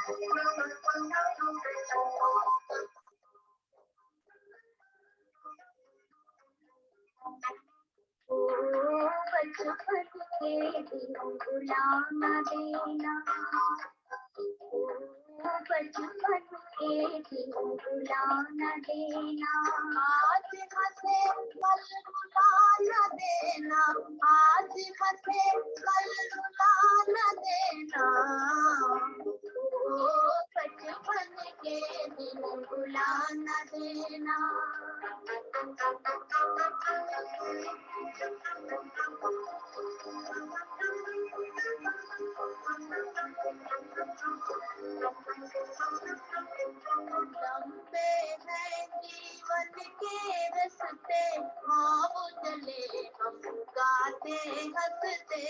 बचपन के दिन भुला न देना, बचपन के दिन भुला न देना, आज हंसे कल रुला न देना, आज हंसे कल रुला न देना, बचपन के दिन भुला न देना। लंबे हैं जीवन के रस्ते, ख्वाब चले हम गाते हंसते,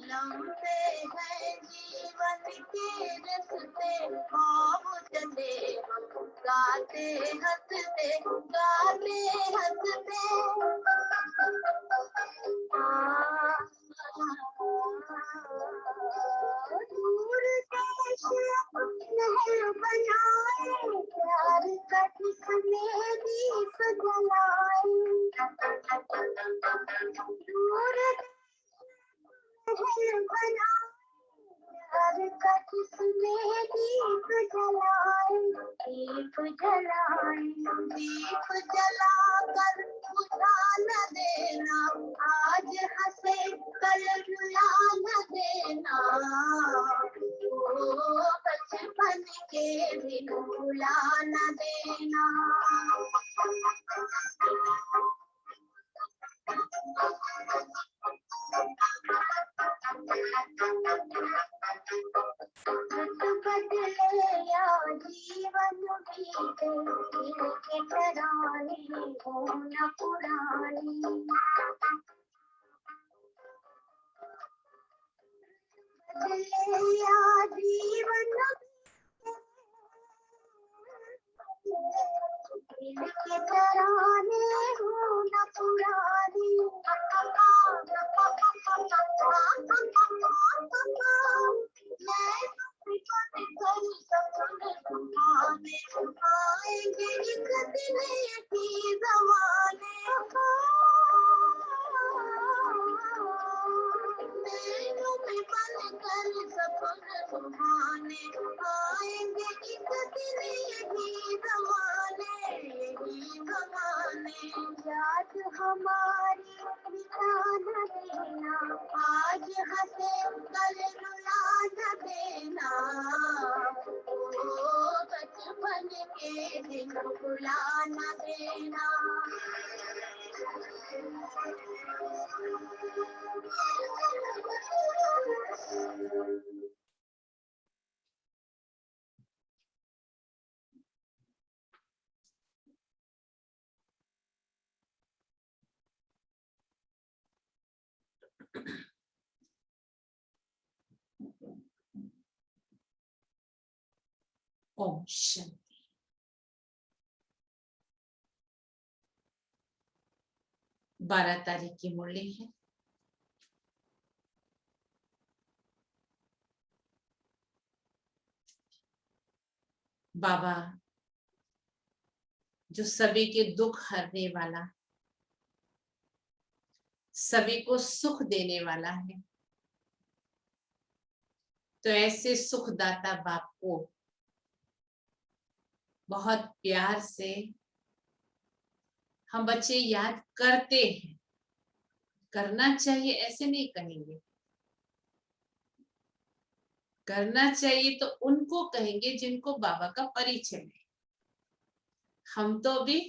लंबे हैं जीवन के रस्ते, ख्वाब चले हम गाते हंसते, गाते हंसते। दूर देश महल बनाए, प्यार का किसने दीप जलाए, दूर महल बनाए, प्यार का किसने दीप जलाए, दीप जलाए, दीप जलाकर बुझा न देना, आज हंसे कल रुला न देना, बचपन के दिन भुला न देना। बदले या जीवन बीते, दिल के तराने हो न पुरानी, बदले या जीवन दिल के तराने हो न पुरानी, आएंगे एक दिन यही ज़माने, नैनों में बनकर सपने सुहाने, आएंगे एक दिन यही ज़माने, यही ज़माने। याद हमारी मिटा न देना, आज हंसे कल रुला न देना, बचपन के दिन भुला न देना। ओम शांति। बारह तारीख की मुरली है। बाबा जो सभी के दुख हरने वाला, सभी को सुख देने वाला है, तो ऐसे सुखदाता बाप को बहुत प्यार से हम बच्चे याद करते हैं। करना चाहिए ऐसे नहीं कहेंगे, करना चाहिए तो उनको कहेंगे जिनको बाबा का परिचय है। हम तो भी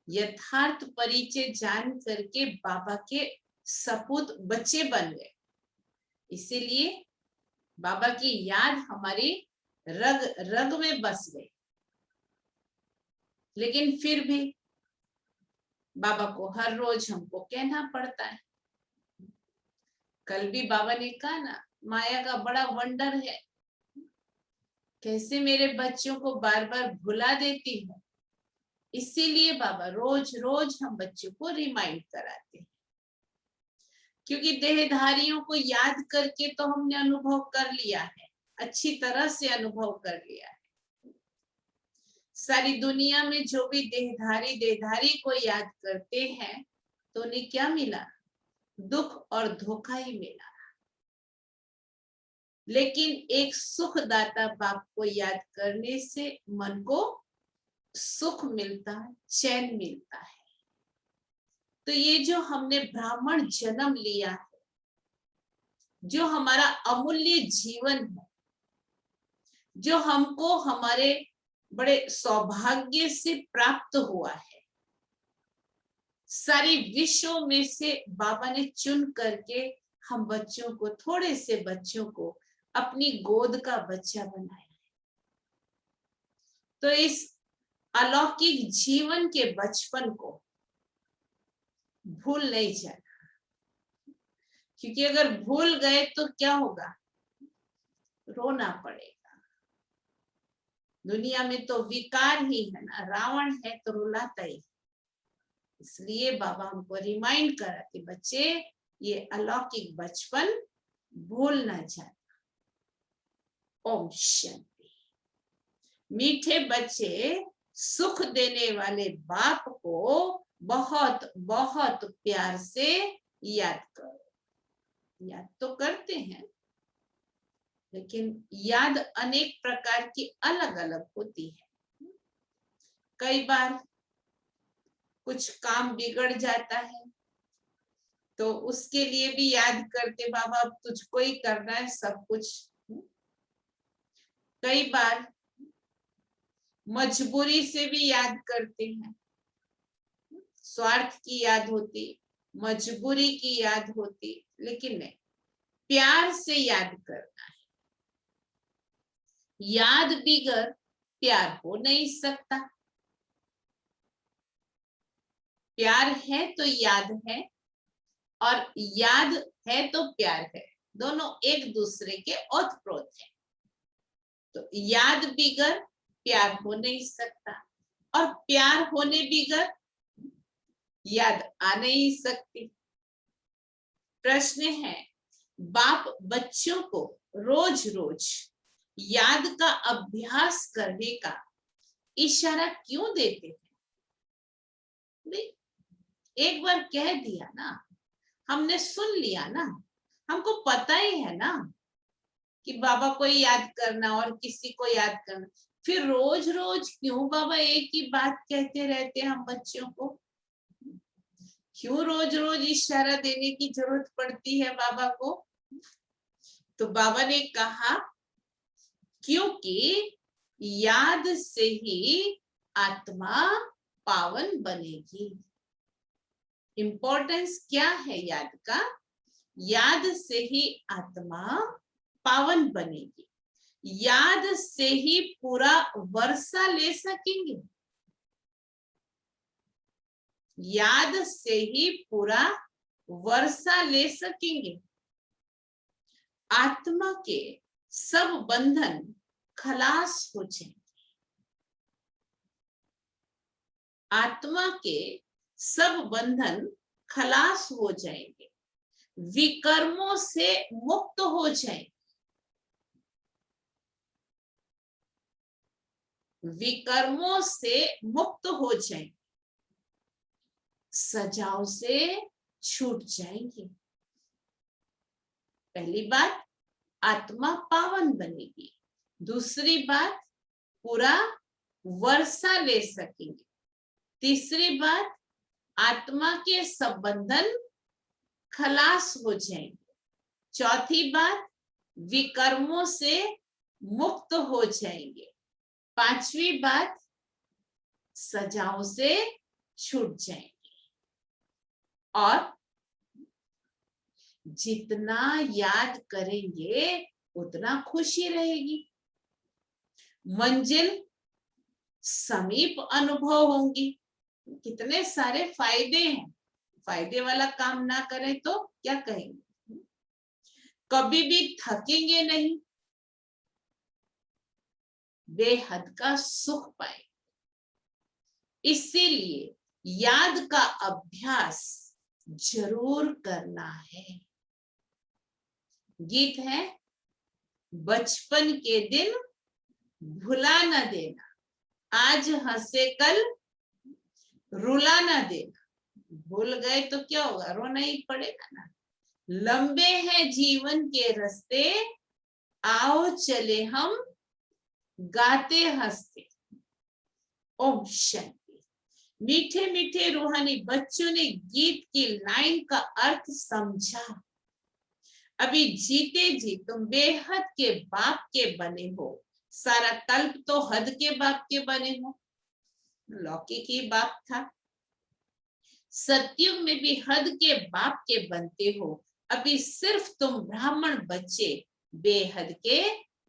यथार्थ परिचय जान करके बाबा के सपूत बच्चे बन गए, इसीलिए बाबा की याद हमारी रग रग में बस गई। लेकिन फिर भी बाबा को हर रोज हमको कहना पड़ता है। कल भी बाबा ने कहा ना, माया का बड़ा वंडर है, कैसे मेरे बच्चों को बार बार भुला देती है। इसीलिए बाबा रोज रोज हम बच्चों को रिमाइंड कराते हैं। क्योंकि देहधारियों को याद करके तो हमने अनुभव कर लिया है, अच्छी तरह से अनुभव कर लिया है। सारी दुनिया में जो भी देहधारी को याद करते हैं तो उन्हें क्या मिला? दुख और धोखा ही मिला। लेकिन एक सुखदाता बाप को याद करने से मन को सुख मिलता है, चैन मिलता है। तो ये जो हमने ब्राह्मण जन्म लिया है, जो हमारा अमूल्य जीवन है, जो हमको हमारे बड़े सौभाग्य से प्राप्त हुआ है, सारी विश्वों में से बाबा ने चुन करके हम बच्चों को, थोड़े से बच्चों को अपनी गोद का बच्चा बनाया है। तो इस अलौकिक जीवन के बचपन को भूल नहीं जाना, क्योंकि अगर भूल गए तो क्या होगा? रोना पड़ेगा। दुनिया में तो विकार ही है ना, रावण है तो रुलाता ही। इसलिए बाबा हमको रिमाइंड करा कि बच्चे ये अलौकिक बचपन भूल ना जाना। ओम शांति। मीठे बच्चे सुख देने वाले बाप को बहुत बहुत प्यार से याद करो। याद तो करते हैं, लेकिन याद अनेक प्रकार की अलग अलग होती है। कई बार कुछ काम बिगड़ जाता है तो उसके लिए भी याद करते, बाबा अब तुझको ही करना है सब कुछ। कई बार मजबूरी से भी याद करते हैं, स्वार्थ की याद होती, मजबूरी की याद होती, लेकिन नहीं, प्यार से याद करना है। याद बिगर प्यार हो नहीं सकता। प्यार है तो याद है, और याद है तो प्यार है, दोनों एक दूसरे के ओतप्रोत है। तो याद बिगर प्यार हो नहीं सकता, और प्यार होने बिगर याद आ नहीं सकती। प्रश्न है, बाप बच्चों को रोज रोज याद का अभ्यास करने का इशारा क्यों देते हैं? एक बार कह दिया ना, हमने सुन लिया ना, हमको पता ही है ना कि बाबा को याद करना और किसी को याद करना। फिर रोज रोज क्यों बाबा एक ही बात कहते रहते हैं हम बच्चों को? क्यों रोज रोज इशारा देने की जरूरत पड़ती है बाबा को? तो बाबा ने कहा क्योंकि याद से ही आत्मा पावन बनेगी। इंपॉर्टेंस क्या है याद का? याद से ही आत्मा पावन बनेगी। याद से ही पूरा वर्षा ले सकेंगे। याद से ही पूरा वर्षा ले सकेंगे। आत्मा के सब बंधन खलास हो जाएंगे। आत्मा के सब बंधन खलास हो जाएंगे, विकर्मों से मुक्त हो जाएंगे। विकर्मों से मुक्त हो जाएंगे, सजाओं से छूट जाएंगे। पहली बात, आत्मा पावन बनेगी। दूसरी बात, पूरा वर्षा ले सकेंगे। तीसरी बात, आत्मा के सब बंधन खलास हो जाएंगे। चौथी बात, विकर्मों से मुक्त हो जाएंगे। पांचवी बात, सजाओं से छूट जाएंगे। और जितना याद करेंगे उतना खुशी रहेगी, मंजिल समीप अनुभव होंगी। कितने सारे फायदे हैं। फायदे वाला काम ना करें तो क्या कहेंगे? कभी भी थकेंगे नहीं, बेहद का सुख पाए। इसीलिए याद का अभ्यास जरूर करना है। गीत है, बचपन के दिन भुला न देना, आज हंसे कल रुला न देना। भूल गए तो क्या होगा, रोना ही पड़ेगा ना। लंबे हैं जीवन के रास्ते, आओ चले हम गाते हंसते। ओम शांति। मीठे मीठे रूहानी बच्चों ने गीत की लाइन का अर्थ समझा। अभी जीते जी तुम बेहद के बाप के बने हो। सारा कल्प तो हद के बाप के बने हो, लौकिक ही बाप था। सत्युग में भी हद के बाप के बनते हो। अभी सिर्फ तुम ब्राह्मण बच्चे बेहद के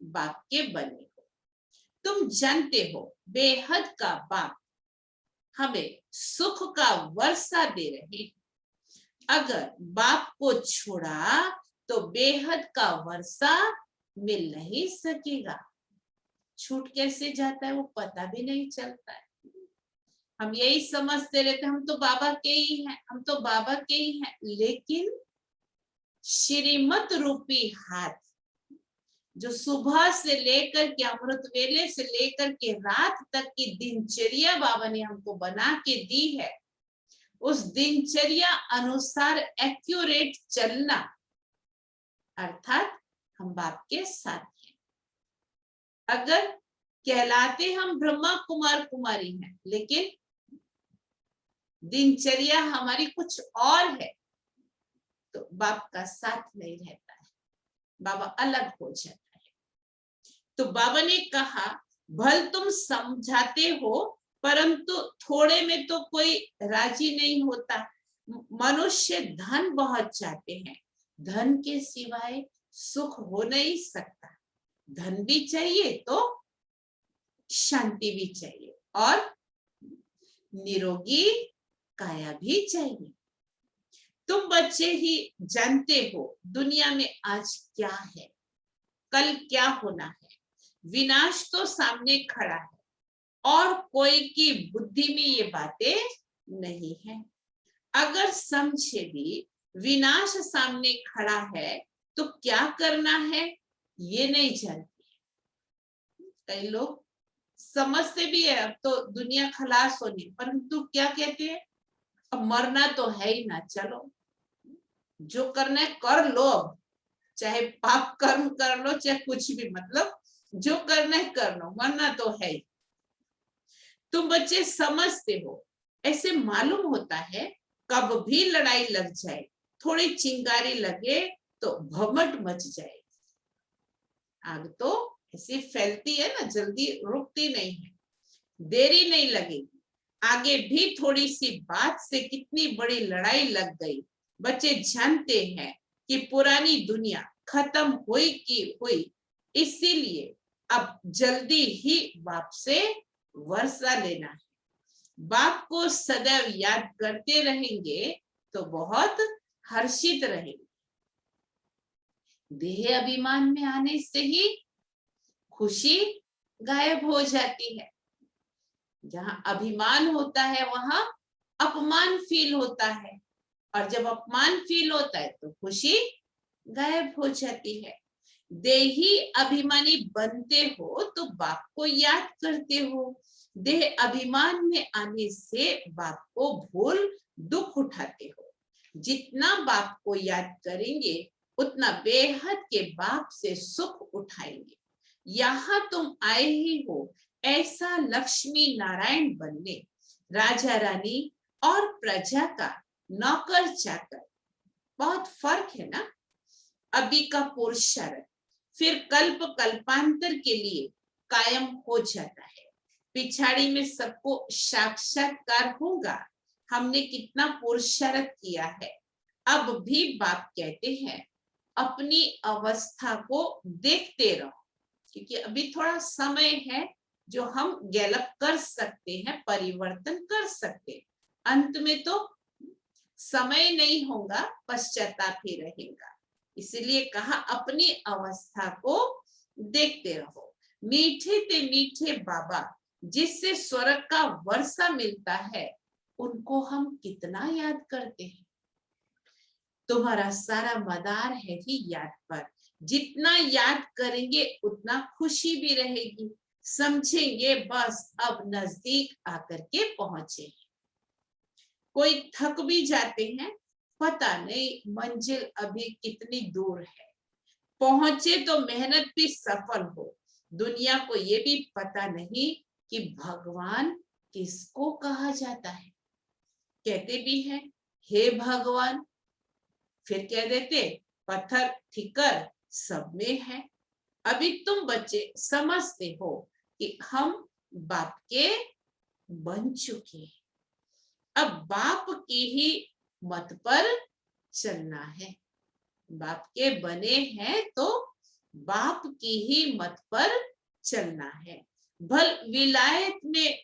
बाप के बने हो। तुम जानते हो बेहद का बाप हमें सुख का वर्षा दे रहे हैं। अगर बाप को छोड़ा तो बेहद का वर्षा मिल नहीं सकेगा। छूट कैसे जाता है वो पता भी नहीं चलता है। हम यही समझते रहते हम तो बाबा के ही हैं, हम तो बाबा के ही हैं, लेकिन श्रीमत रूपी हाथ जो सुबह से लेकर के अमृत वेले से लेकर के रात तक की दिनचर्या बाबा ने हमको बना के दी है, उस दिनचर्या अनुसार एक्यूरेट चलना, अर्थात हम बाप के साथ हैं। अगर कहलाते हम ब्रह्मा कुमार कुमारी हैं, लेकिन दिनचर्या हमारी कुछ और है, तो बाप का साथ नहीं रहता है, बाबा अलग हो जाता है। तो बाबा ने कहा, भल तुम समझाते हो परंतु थोड़े में तो कोई राजी नहीं होता। मनुष्य धन बहुत चाहते हैं, धन के सिवाय सुख हो नहीं सकता। धन भी चाहिए तो शांति भी चाहिए और निरोगी काया भी चाहिए। तुम बच्चे ही जानते हो दुनिया में आज क्या है, कल क्या होना है। विनाश तो सामने खड़ा है और कोई की बुद्धि में ये बातें नहीं है। अगर समझे भी विनाश सामने खड़ा है तो क्या करना है ये नहीं जानते। कई लोग समझते भी है अब तो दुनिया खलास होनी, परंतु क्या कहते हैं, अब मरना तो है ही ना, चलो जो करना है कर लो, अब चाहे पाप कर्म कर लो चाहे कुछ भी, मतलब जो करना है कर लो, मरना तो है ही। तुम बच्चे समझते हो, ऐसे मालूम होता है कब भी लड़ाई लग जाए, थोड़ी चिंगारी लगे तो भमट मच जाए। आग तो ऐसी फैलती है ना, जल्दी रुकती नहीं है, देरी नहीं लगेगी। आगे भी थोड़ी सी बात से कितनी बड़ी लड़ाई लग गई। बच्चे जानते हैं कि पुरानी दुनिया खत्म हुई की हुई, इसीलिए अब जल्दी ही बाप से वर्षा लेना है। बाप को सदैव याद करते रहेंगे तो बहुत हर्षित रहेंगे। देह अभिमान में आने से ही खुशी गायब हो जाती है। जहां अभिमान होता है वहां अपमान फील होता है, और जब अपमान फील होता है तो खुशी गायब हो जाती है। देही अभिमानी बनते हो तो बाप को याद करते हो। देह अभिमान में आने से बाप को भूल दुख उठाते हो। जितना बाप को याद करेंगे उतना बेहद के बाप से सुख उठाएंगे। यहाँ तुम आए ही हो ऐसा लक्ष्मी नारायण बनने, राजा रानी और प्रजा का नौकर चाकर। बहुत फर्क है ना। अभी का पुरुषार्थ फिर कल्प कल्पांतर के लिए कायम हो जाता है। पिछाड़ी में सबको साक्षात्कार होगा। हमने कितना पुरुषार्थ किया है। अब भी बाप कहते हैं अपनी अवस्था को देखते रहो, क्योंकि अभी थोड़ा समय है जो हम गैलप कर सकते हैं, परिवर्तन कर सकते हैं। अंत में तो समय नहीं होगा, पश्चाताप ही रहेगा। इसलिए कहा अपनी अवस्था को देखते रहो। मीठे ते मीठे बाबा जिससे स्वर्ग का वर्षा मिलता है, उनको हम कितना याद करते हैं। तुम्हारा सारा मदार है ही याद पर। जितना याद करेंगे उतना खुशी भी रहेगी, समझेंगे बस अब नजदीक आकर के पहुंचे। कोई थक भी जाते हैं, पता नहीं मंजिल अभी कितनी दूर है, पहुंचे तो मेहनत भी सफल हो। दुनिया को ये भी पता नहीं कि भगवान किसको कहा जाता है। कहते भी हैं हे भगवान, फिर कह देते पत्थर ठिकर सब में है। अभी तुम बच्चे समझते हो कि हम बाप के बन चुके हैं, अब बाप की ही मत पर चलना है। बाप के बने हैं तो बाप की ही मत पर चलना है। भल विलायत में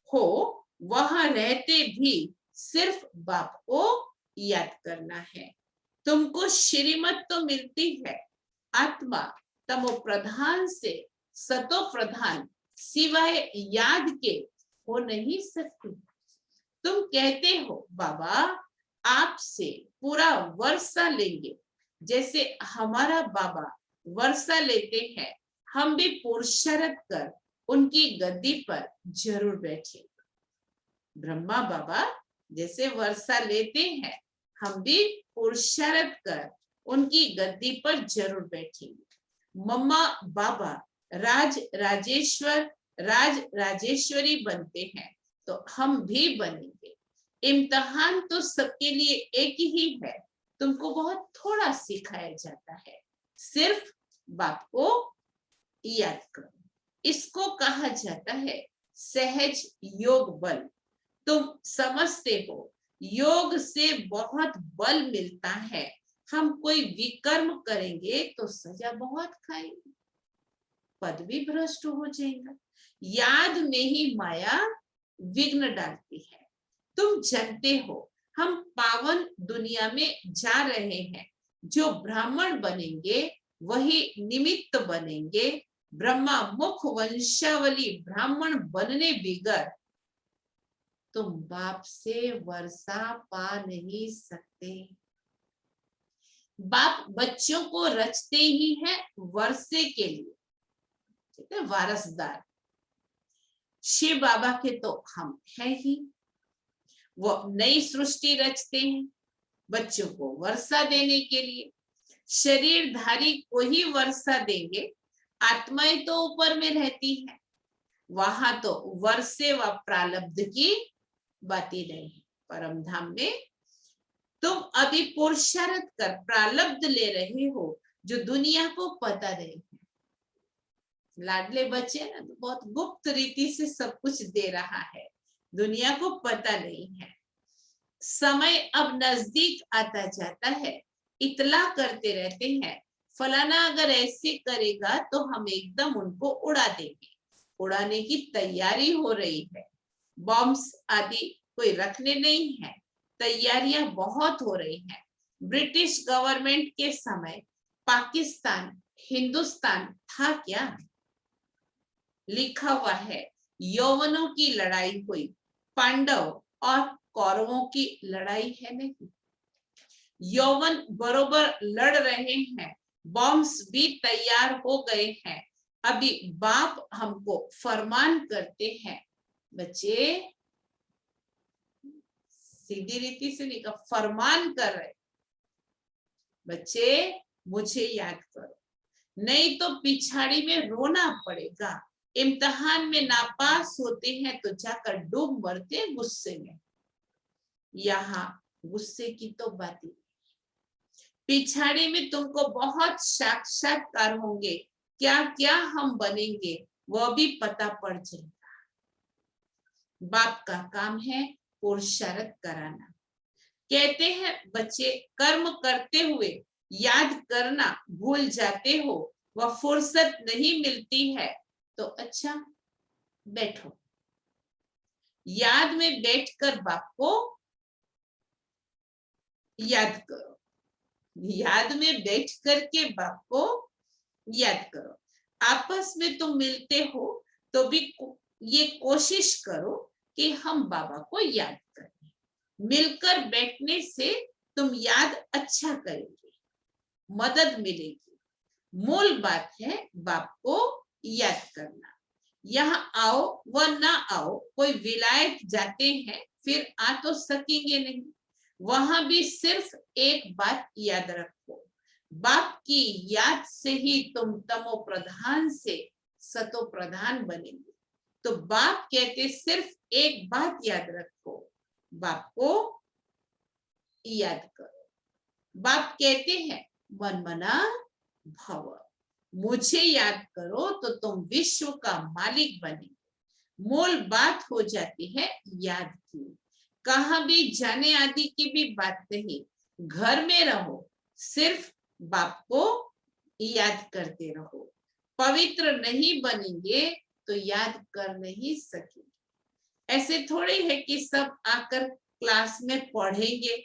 हो, वहां रहते भी सिर्फ बाप को याद करना है। तुमको श्रीमत तो मिलती है, आत्मा तमो प्रधान से सतो प्रधान सिवाय याद के हो नहीं सकती। तुम कहते हो बाबा आपसे पूरा वर्षा लेंगे, जैसे हमारा बाबा वर्षा लेते हैं, हम भी पुरुषार्थ कर उनकी गद्दी पर जरूर बैठे। ब्रह्मा बाबा जैसे वर्षा लेते हैं, हम भी पुरुषार्थ कर उनकी गद्दी पर जरूर बैठेंगे। मम्मा बाबा राज राजेश्वर राज राजेश्वरी बनते हैं तो हम भी बनेंगे। इम्तिहान तो सबके लिए एक ही है, तुमको बहुत थोड़ा सिखाया जाता है, सिर्फ बाप को याद करो। इसको कहा जाता है सहज योग बल। तुम समझते हो योग से बहुत बल मिलता है। हम कोई विकर्म करेंगे तो सजा बहुत खाएंगे, पद भी भ्रष्ट हो जाएगा। याद में ही माया विघ्न डालती है। तुम जानते हो हम पावन दुनिया में जा रहे हैं, जो ब्राह्मण बनेंगे वही निमित्त बनेंगे। ब्रह्मा मुख वंशावली ब्राह्मण बनने बिगर तुम बाप से वर्षा पा नहीं सकते। बाप बच्चों को रचते ही है वर्षे के लिए, ठीक है, वारसदार। शिव बाबा के तो हम है ही, वो नई सृष्टि रचते हैं बच्चों को वर्षा देने के लिए। शरीरधारी को ही वर्षा देंगे, आत्माएं तो ऊपर में रहती है, वहां तो वर्षे व प्रारब्ध की बात ही नहीं है। परम धाम में तुम अभी पुरुषार्थ कर प्रारब्ध ले रहे हो जो दुनिया को पता नहीं है। लाडले बच्चे ना तो बहुत गुप्त रीति से सब कुछ दे रहा है, दुनिया को पता नहीं है। समय अब नजदीक आता जाता है, इतला करते रहते हैं फलाना अगर ऐसे करेगा तो हम एकदम उनको उड़ा देंगे। उड़ाने की तैयारी हो रही है, बॉम्ब्स आदि कोई रखने नहीं है, तैयारियां बहुत हो रही हैं। ब्रिटिश गवर्नमेंट के समय पाकिस्तान हिंदुस्तान था क्या? लिखा हुआ है यौवनों की लड़ाई हुई, पांडव और कौरवों की लड़ाई है नहीं। यौवन बरोबर लड़ रहे हैं, बॉम्ब्स भी तैयार हो गए हैं। अभी बाप हमको फरमान करते हैं, बच्चे सीधी रीति से नहीं कहा, फरमान कर रहे, बच्चे मुझे याद करो, नहीं तो पिछाड़ी में रोना पड़ेगा। इम्तिहान में नापास होते हैं तो जाकर डूब मरते गुस्से में। यहाँ गुस्से की तो बात ही, पिछाड़ी में तुमको बहुत साक्षात्कार होंगे, क्या क्या हम बनेंगे वह भी पता पड़ जाएगा। बाप का काम है पुरुषार्थ कराना। कहते हैं बच्चे कर्म करते हुए याद करना भूल जाते हो, वह फुर्सत नहीं मिलती है तो अच्छा बैठो, याद में बैठकर बाप को याद करो, याद में बैठ करके बाप को याद करो। आपस में तुम मिलते हो तो भी ये कोशिश करो कि हम बाबा को याद करें। मिलकर बैठने से तुम याद अच्छा करेंगे, मदद मिलेगी। मूल बात है बाप को याद करना। यहाँ आओ व ना आओ, कोई विलायत जाते हैं फिर आ तो सकेंगे नहीं, वहां भी सिर्फ एक बात याद रखो, बाप की याद से ही तुम तमो प्रधान से सतो प्रधान बनेंगे। तो बाप कहते सिर्फ एक बात याद रखो, बाप को याद करो। बाप कहते हैं मन मना भव, मुझे याद करो तो तुम विश्व का मालिक बनेंगे। मूल बात हो जाती है याद की, कहाँ भी जाने आदि की भी बात नहीं, घर में रहो सिर्फ बाप को याद करते रहो। पवित्र नहीं बनेंगे तो याद कर नहीं सकेंगे। ऐसे थोड़ी है कि सब आकर क्लास में पढ़ेंगे,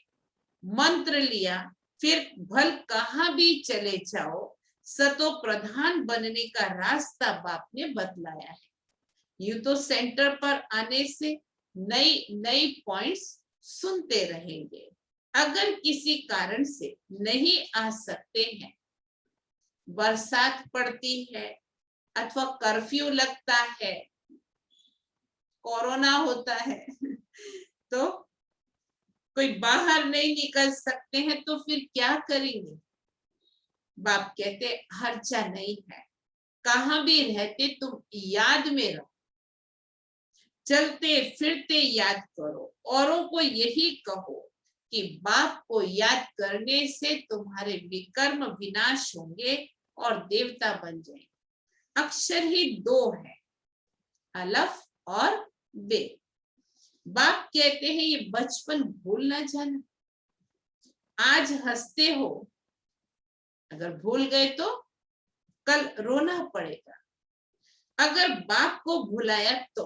मंत्र लिया फिर भल कहाँ भी चले जाओ, सतो प्रधान बनने का रास्ता बाप ने बतलाया है। यूं तो सेंटर पर आने से नई नई पॉइंट्स सुनते रहेंगे। अगर किसी कारण से नहीं आ सकते हैं, बरसात पड़ती है अथवा कर्फ्यू लगता है, कोरोना होता है तो कोई बाहर नहीं निकल सकते हैं, तो फिर क्या करेंगे? बाप कहते हर्चा नहीं है, कहां भी रहते तुम याद में रहो, चलते फिरते याद करो। औरों को यही कहो कि बाप को याद करने से तुम्हारे विकर्म विनाश होंगे और देवता बन जाएंगे। अक्षर ही दो है, अलफ और बे। बाप कहते हैं ये बचपन भूल ना जाना। आज हंसते हो, अगर भूल गए तो कल रोना पड़ेगा। अगर बाप को भुलाया तो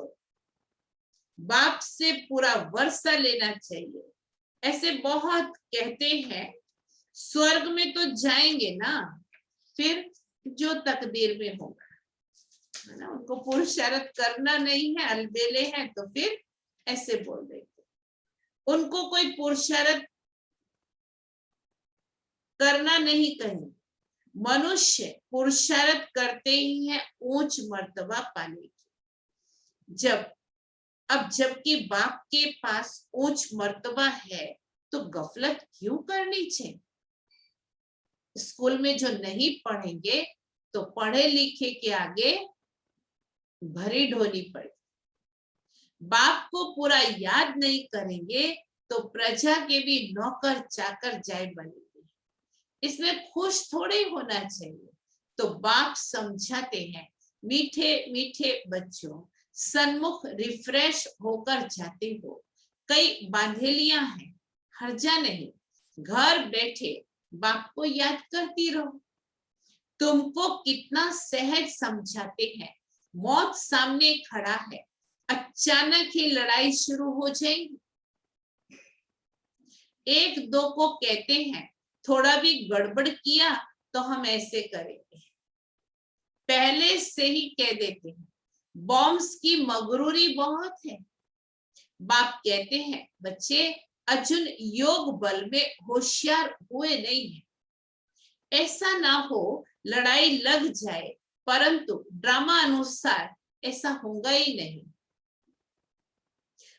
बाप से पूरा वर्षा लेना चाहिए। ऐसे बहुत कहते हैं स्वर्ग में तो जाएंगे ना, फिर जो तकदीर में होगा, है ना, उनको पुरुषार्थ करना नहीं है, अलबेले हैं, तो फिर ऐसे बोल देते। उनको कोई पुरुषार्थ करना नहीं कहें, मनुष्य पुरुषार्थ करते ही है ऊंच मर्तबा पाने की। जबकि बाप के पास ऊंच मर्तबा है तो गफलत क्यों करनी चाहिए? स्कूल में जो नहीं पढ़ेंगे तो पढ़े लिखे के आगे भरी ढोनी पड़ेगी। बाप को पूरा याद नहीं करेंगे तो प्रजा के भी नौकर चाकर जाय बनेंगे। इसमें खुश थोड़े होना चाहिए। तो बाप समझाते हैं, मीठे मीठे बच्चों, सन्मुख रिफ्रेश होकर जाते हो, कई बांधेलियां हैं, हर्जा नहीं, घर बैठे बाप को याद करती रहो। तुमको कितना सहज समझाते हैं, मौत सामने खड़ा है, अचानक ही लड़ाई शुरू हो जाएगी। एक दो को कहते हैं थोड़ा भी गड़बड़ किया तो हम ऐसे करेंगे, पहले से ही कह देते हैं। बॉम्ब्स की मगरूरी बहुत है। बाप कहते हैं बच्चे अर्जुन योग बल में होशियार हुए नहीं है, ऐसा ना हो लड़ाई लग जाए, परंतु ड्रामा अनुसार ऐसा होगा ही नहीं।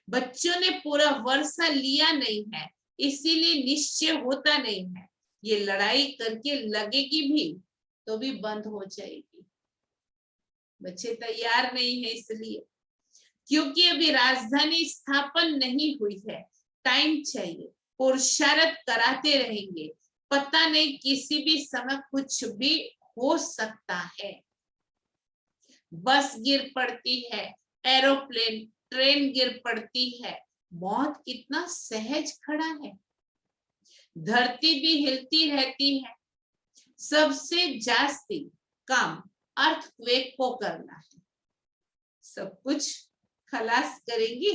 बच्चों ने पूरा वर्षा लिया नहीं है, इसीलिए निश्चय होता नहीं है। ये लड़ाई करके लगेगी भी तो भी बंद हो जाएगी। बच्चे तैयार नहीं है इसलिए, क्योंकि अभी राजधानी स्थापन नहीं हुई है, टाइम चाहिए। पुरुषार्थ कराते रहेंगे, पता नहीं किसी भी समय कुछ भी हो सकता है। बस गिर पड़ती है, एरोप्लेन ट्रेन गिर पड़ती है, मौत कितना सहज खड़ा है। धरती भी हिलती रहती है। सबसे जास्ती काम अर्थक्वेक को करना है, सब कुछ खलास करेंगी।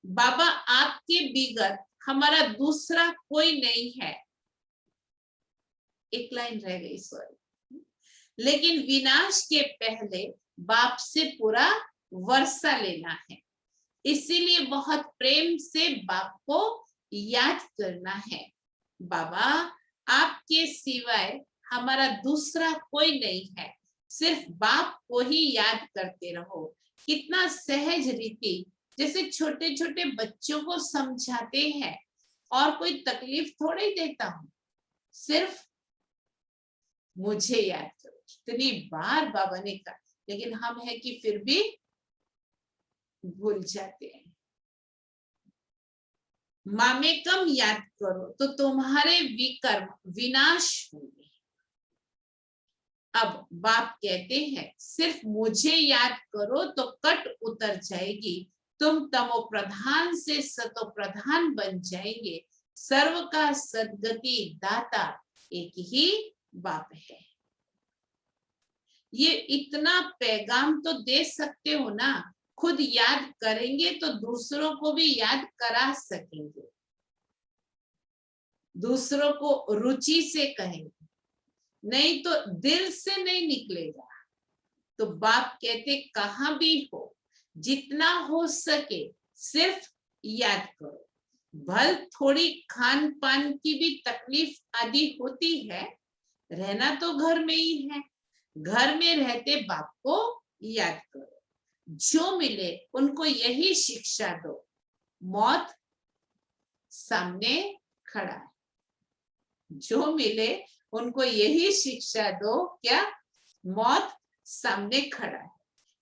बाबा आपके बिगत हमारा दूसरा कोई नहीं है। एक लाइन रह गई, सॉरी। लेकिन विनाश के पहले बाप से पूरा वर्षा लेना है, इसीलिए बहुत प्रेम से बाप को याद करना है। बाबा आपके सिवाय हमारा दूसरा कोई नहीं है, सिर्फ बाप को ही याद करते रहो। कितना सहज रीति, जैसे छोटे छोटे बच्चों को समझाते हैं, और कोई तकलीफ थोड़ी देता हूं, सिर्फ मुझे याद करो। कितनी बार बाबा ने कहा, लेकिन हम है कि फिर भी भूल जाते हैं। मामेकम याद करो तो तुम्हारे विकर्म विनाश होंगे। अब बाप कहते हैं सिर्फ मुझे याद करो तो कट उतर जाएगी, तुम तमो प्रधान से सतो प्रधान बन जाएंगे। सर्व का सद्गति दाता एक ही बाप है। ये इतना पैगाम तो दे सकते हो ना, खुद याद करेंगे तो दूसरों को भी याद करा सकेंगे, दूसरों को रुचि से कहेंगे, नहीं तो दिल से नहीं निकलेगा। तो बाप कहते कहां भी हो, जितना हो सके सिर्फ याद करो। भल थोड़ी खान पान की भी तकलीफ आदि होती है, रहना तो घर में ही है, घर में रहते बाप को याद करो। जो मिले उनको यही शिक्षा दो, मौत सामने खड़ा है। जो मिले उनको यही शिक्षा दो, क्या? मौत सामने खड़ा है।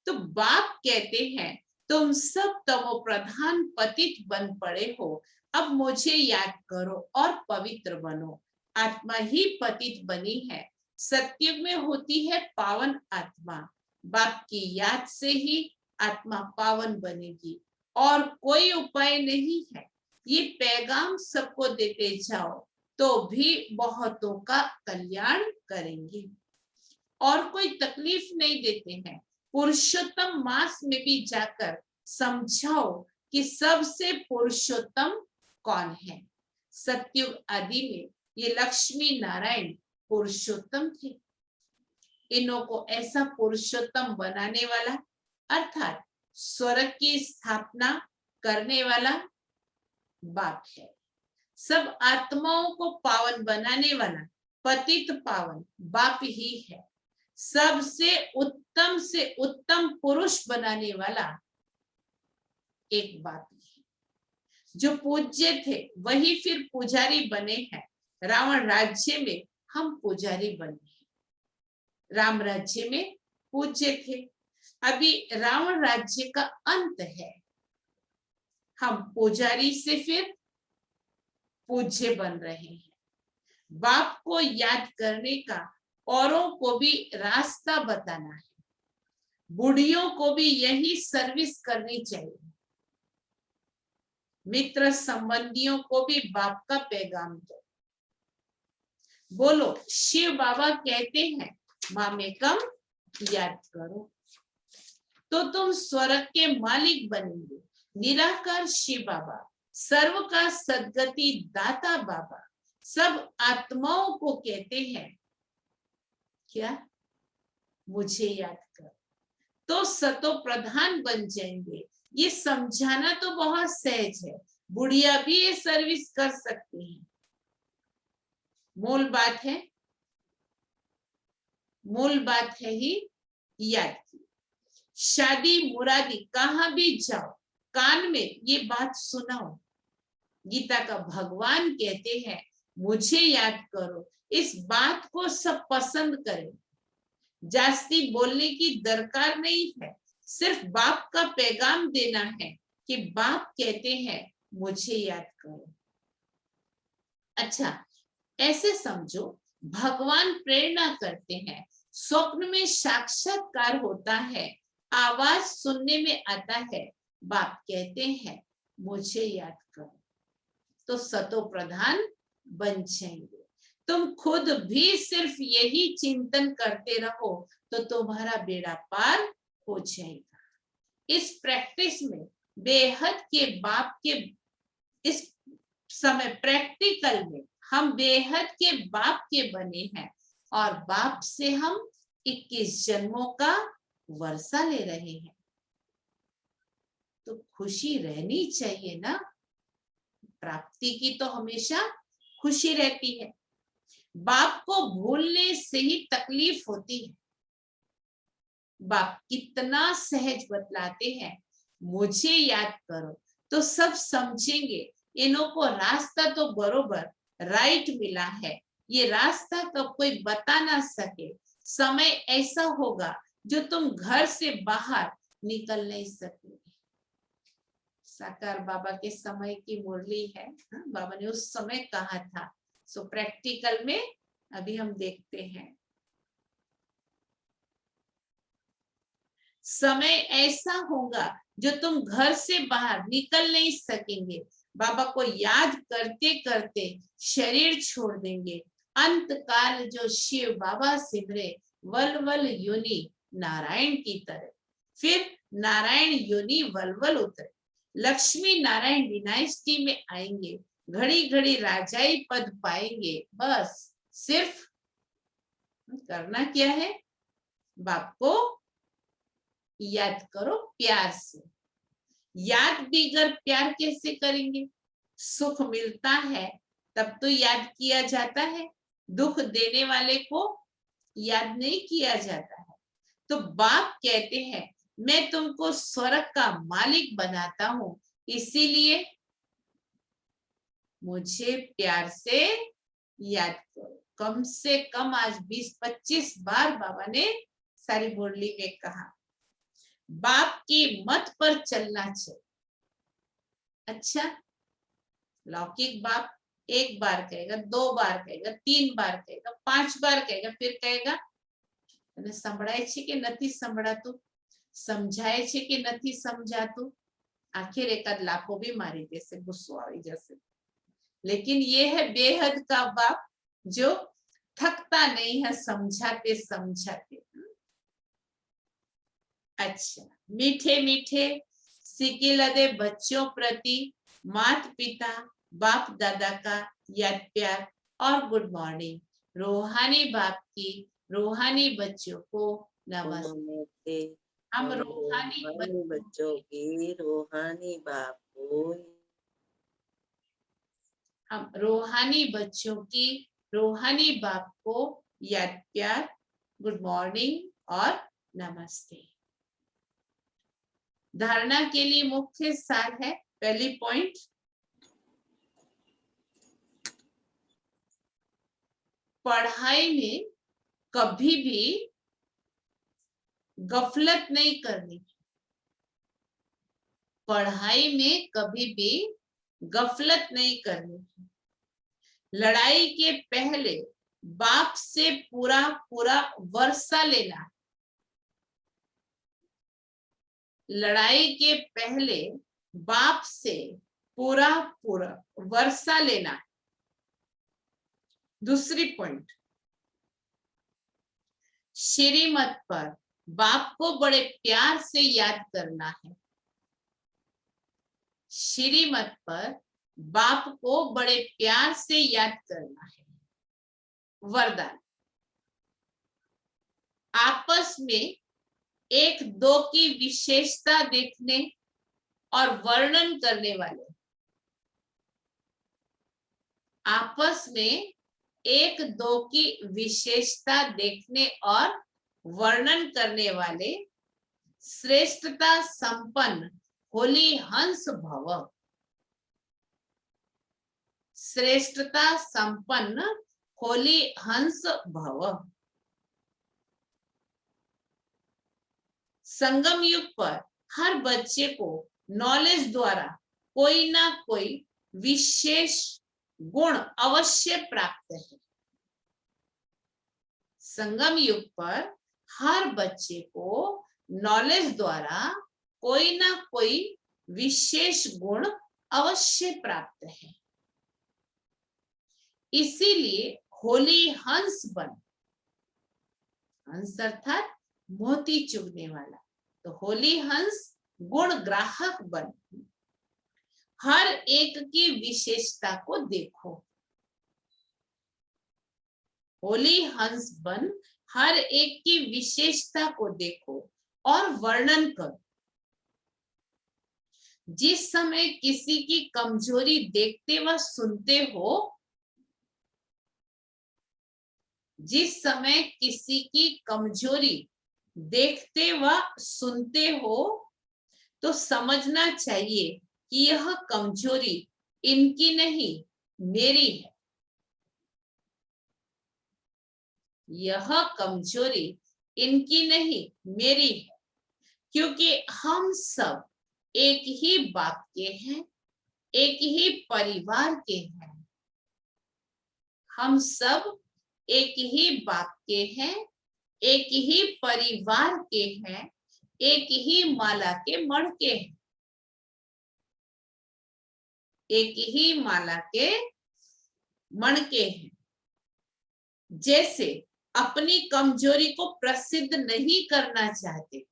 तो बाप कहते हैं तुम सब तमो प्रधान पतित बन पड़े हो, अब मुझे याद करो और पवित्र बनो। आत्मा ही पतित बनी है, सत्युग में होती है पावन आत्मा। बाप की याद से ही आत्मा पावन बनेगी, और कोई उपाय नहीं है। ये पैगाम सबको देते जाओ तो भी बहुतों का कल्याण करेंगे, और कोई तकलीफ नहीं देते हैं। पुरुषोत्तम मास में भी जाकर समझाओ कि सबसे पुरुषोत्तम कौन है। सत्युग आदि में ये लक्ष्मी नारायण पुरुषोत्तम थे। इन्हों को ऐसा पुरुषोत्तम बनाने वाला, अर्थात स्वर्ग की स्थापना करने वाला बाप है। सब आत्माओं को पावन बनाने वाला पतित पावन बाप ही है। सबसे उत्तम पुरुष बनाने वाला एक बाप ही है। जो पूज्य थे वही फिर पुजारी बने हैं। रावण राज्य में हम पुजारी बने हैं, राम राज्य में पूज्य थे, अभी रावण राज्य का अंत है, हम पुजारी से फिर पूज्य बन रहे हैं। बाप को याद करने का औरों को भी रास्ता बताना है, बूढ़ियों को भी यही सर्विस करनी चाहिए, मित्र संबंधियों को भी बाप का पैगाम दो। बोलो शिव बाबा कहते हैं मामेकम याद करो तो तुम स्वर्ग के मालिक बनेंगे। निराकार शिव बाबा, सर्व का सद्गति दाता बाबा, सब आत्माओं को कहते हैं क्या? मुझे याद कर तो सतो प्रधान बन जाएंगे। ये समझाना तो बहुत सहज है, बुढ़िया भी ये सर्विस कर सकती है। मूल बात है ही याद की। शादी मुरादी कहां भी जाओ, कान में ये बात सुनाओ। गीता का भगवान कहते हैं मुझे याद करो, इस बात को सब पसंद करें। जास्ती बोलने की दरकार नहीं है, सिर्फ बाप का पैगाम देना है कि बाप कहते हैं मुझे याद करो। अच्छा, ऐसे समझो भगवान प्रेरणा करते हैं, स्वप्न में साक्षात्कार होता है, आवाज सुनने में आता है, बाप कहते हैं मुझे याद करो तो सतो प्रधान बन जाएंगे। तुम खुद भी सिर्फ यही चिंतन करते रहो तो तुम्हारा बेड़ा पार हो जाएगा। इस प्रैक्टिस में बेहद के बाप के, इस समय प्रैक्टिकल में हम बेहद के बाप के बने हैं, और बाप से हम 21 जन्मों का वर्षा ले रहे हैं। तो खुशी रहनी चाहिए ना, प्राप्ति की तो हमेशा खुशी रहती है। बाप को भूलने से ही तकलीफ होती है। बाप कितना सहज बतलाते हैं, मुझे याद करो तो सब समझेंगे, इन्हों को रास्ता तो बरोबर राइट मिला है, ये रास्ता कब कोई बता ना सके। समय ऐसा होगा जो तुम घर से बाहर निकल नहीं सकोगे। साकार बाबा के समय की मुरली है। बाबा ने उस समय कहा था। सो प्रैक्टिकल में अभी हम देखते हैं। समय ऐसा होगा जो तुम घर से बाहर निकल नहीं सकेंगे। बाबा को याद करते करते शरीर छोड़ देंगे। अंत काल जो शिव बाबा सिमरे, वल योनि नारायण की तरह। फिर नारायण योनि वल उतरे। लक्ष्मी नारायण डिनाइस्टी में आएंगे, घड़ी घड़ी राजाई पद पाएंगे। बस सिर्फ करना क्या है, बाप को याद करो प्यार से। याद बिगर प्यार कैसे करेंगे? सुख मिलता है तब तो याद किया जाता है, दुख देने वाले को याद नहीं किया जाता है। तो बाप कहते हैं मैं तुमको स्वर्ग का मालिक बनाता हूं, इसीलिए मुझे प्यार से याद करो। कम से कम आज 20-25 बार बाबा ने सारी मुरली में कहा। बाप की मत पर चलना चाहिए। अच्छा, लौकिक बाप एक बार कहेगा, 2 बार कहेगा, 3 बार कहेगा, 5 बार कहेगा, फिर कहेगा तने संभळाय छे के નથી संभળाતું, समझाए छे के નથી समझाતું। आखिर एकाद लाखों भी मारी देसे, गुस्सो आई जैसे। लेकिन ये है बेहद का बाप जो थकता नहीं है समझाते समझाते। अच्छा, मीठे मीठे सिकिलदे बच्चों प्रति माता पिता बाप दादा का याद प्यार और गुड मॉर्निंग। रूहानी बाप की रूहानी बच्चों को नमस्ते। हम रूहानी बच्चों की रूहानी बाप को, हम रूहानी बच्चों की रूहानी बाप को याद प्यार, गुड मॉर्निंग और नमस्ते। धारणा के लिए मुख्य सार है। पहली पॉइंट, पढ़ाई में कभी भी गफलत नहीं करनी। पढ़ाई में कभी भी गफलत नहीं करनी। लड़ाई के पहले बाप से पूरा पूरा वर्षा लेना। लड़ाई के पहले बाप से पूरा पूरा वर्षा लेना। दूसरी पॉइंट, श्रीमत पर बाप को बड़े प्यार से याद करना है। श्रीमत पर बाप को बड़े प्यार से याद करना है। वरदान, आपस में एक दो की विशेषता देखने और वर्णन करने वाले, आपस में एक दो की विशेषता देखने और वर्णन करने वाले श्रेष्ठता संपन्न होली हंस भव। श्रेष्ठता संपन्न होली हंस भव। संगम युग पर हर बच्चे को नॉलेज द्वारा कोई ना कोई विशेष गुण अवश्य प्राप्त है। संगम युग पर हर बच्चे को नॉलेज द्वारा कोई ना कोई विशेष गुण अवश्य प्राप्त है। इसीलिए होली हंस बन, हंस अर्थात मोती चुगने वाला, तो होली हंस गुण ग्राहक बन। हर एक की विशेषता को देखो। होली हंस बन, हर एक की विशेषता को देखो और वर्णन करो। जिस समय किसी की कमजोरी देखते व सुनते हो, जिस समय किसी की कमजोरी देखते व सुनते हो तो समझना चाहिए कि यह कमजोरी इनकी नहीं मेरी है। यह कमजोरी इनकी नहीं मेरी है, क्योंकि हम सब एक ही बाप के हैं, एक ही परिवार के हैं। हम सब एक ही बाप के हैं, एक ही परिवार के हैं, एक ही माला के मण के हैं। एक ही माला के मण के हैं। जैसे अपनी कमजोरी को प्रसिद्ध नहीं करना चाहते,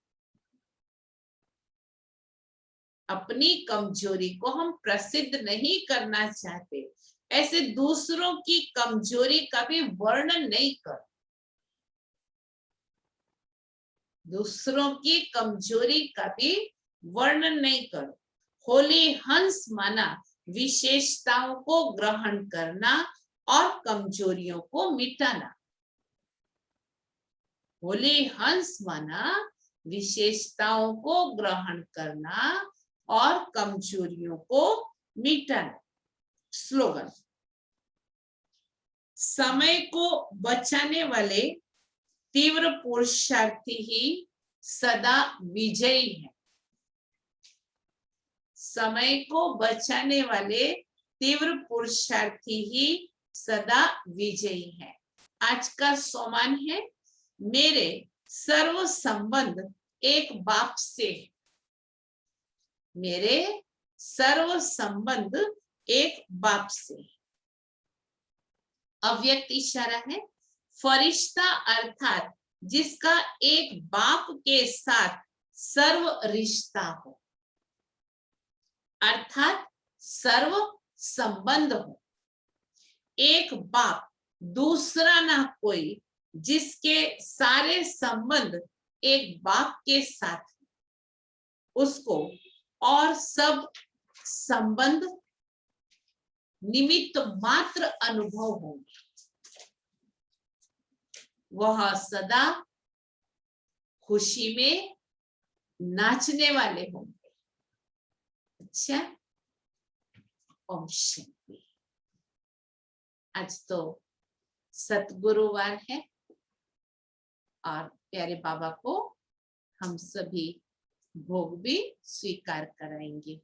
अपनी कमजोरी को हम प्रसिद्ध नहीं करना चाहते, ऐसे दूसरों की कमजोरी का भी वर्णन नहीं कर। दूसरों की कमजोरी का भी वर्णन नहीं कर। होली हंस माना विशेषताओं को ग्रहण करना और कमजोरियों को मिटाना। होली हंस माना विशेषताओं को ग्रहण करना और कमजोरियों को मिटाना। स्लोगन, समय को बचाने वाले तीव्र पुरुषार्थी ही सदा विजयी है। समय को बचाने वाले तीव्र पुरुषार्थी ही सदा विजयी है। आज का सोमान है, मेरे सर्व संबंध एक बाप से। मेरे सर्व संबंध एक बाप से। अव्यक्त इशारा है, फरिश्ता अर्थात जिसका एक बाप के साथ सर्व रिश्ता हो, अर्थात सर्व संबंध हो। एक बाप, दूसरा ना कोई, जिसके सारे संबंध एक बाप के साथ, उसको और सब संबंध निमित्त मात्र अनुभव होंगे। वह सदा खुशी में नाचने वाले होंगे। अच्छा, ओम शांति। आज तो सतगुरुवार है और प्यारे बाबा को हम सभी भोग भी स्वीकार कराएंगे।